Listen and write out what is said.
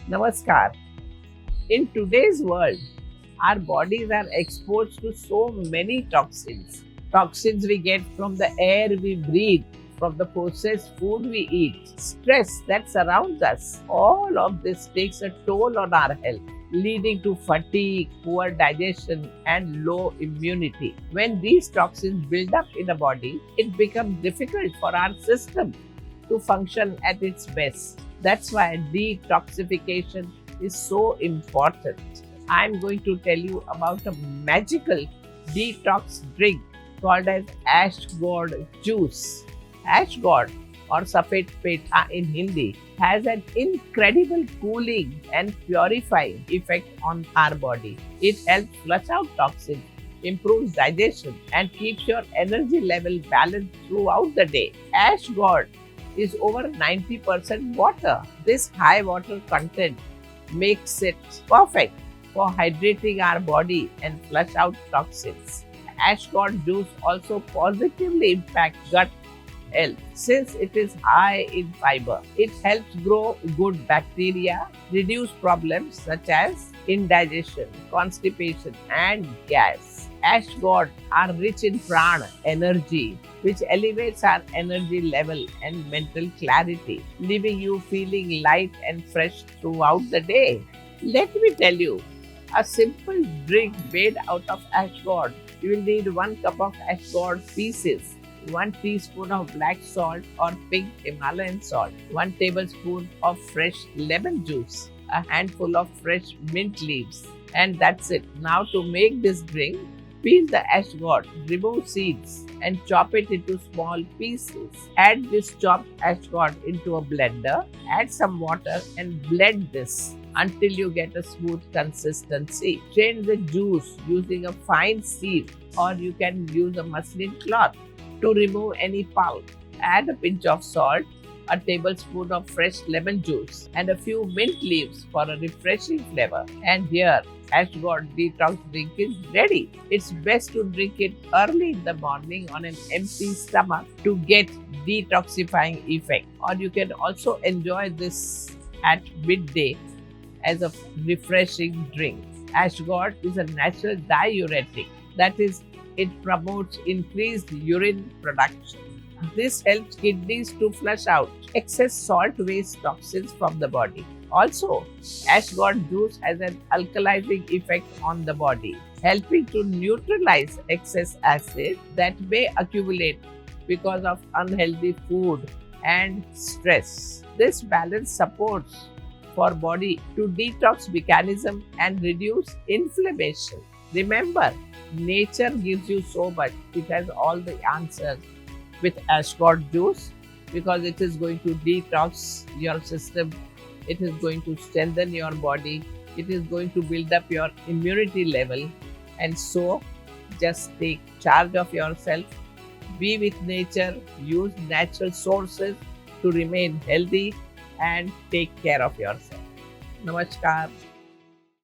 Namaskar. In today's world, our bodies are exposed to so many toxins. Toxins we get from the air we breathe, from the processed food we eat, stress that surrounds us. All of this takes a toll on our health, leading to fatigue, poor digestion, and low immunity. When these toxins build up in a body, it becomes difficult for our system to function at its best. That's why detoxification is so important. I'm going to tell you about a magical detox drink called as ash gourd juice. Ash gourd or Safed Petha in Hindi has an incredible cooling and purifying effect on our body. It helps flush out toxins, improves digestion, and keeps your energy level balanced throughout the day. Ash gourd is over 90% water. This high water content makes it perfect for hydrating our body and flush out toxins. Ash gourd juice also positively impacts gut health since it is high in fiber. It helps grow good bacteria, reduce problems such as indigestion, constipation, and gas. Ash gourd are rich in prana, energy, which elevates our energy level and mental clarity, leaving you feeling light and fresh throughout the day. Let me tell you a simple drink made out of ash gourd. You will need 1 cup of ash gourd pieces, 1 teaspoon of black salt or pink Himalayan salt, 1 tablespoon of fresh lemon juice, a handful of fresh mint leaves, and that's it. Now, to make this drink, peel the ash gourd, remove seeds, and chop it into small pieces. Add this chopped ash gourd into a blender, add some water, and blend this until you get a smooth consistency. Strain the juice using a fine sieve, or you can use a muslin cloth to remove any pulp. Add a pinch of salt, a tablespoon of fresh lemon juice, and a few mint leaves for a refreshing flavor. And here, ash gourd detox drink is ready. It's best to drink it early in the morning on an empty stomach to get detoxifying effect. Or you can also enjoy this at midday as a refreshing drink. Ash gourd is a natural diuretic. That is, it promotes increased urine production. This helps kidneys to flush out excess salt waste toxins from the body. Also, ash gourd juice has an alkalizing effect on the body, helping to neutralize excess acid that may accumulate because of unhealthy food and stress. This balance supports for body to detox mechanism and reduce inflammation. Remember, nature gives you so much. It has all the answers with ash gourd juice because it is going to detox your system. It is going to strengthen your body. It is going to build up your immunity level. And so, just take charge of yourself. Be with nature. Use natural sources to remain healthy and take care of yourself. Namaskar.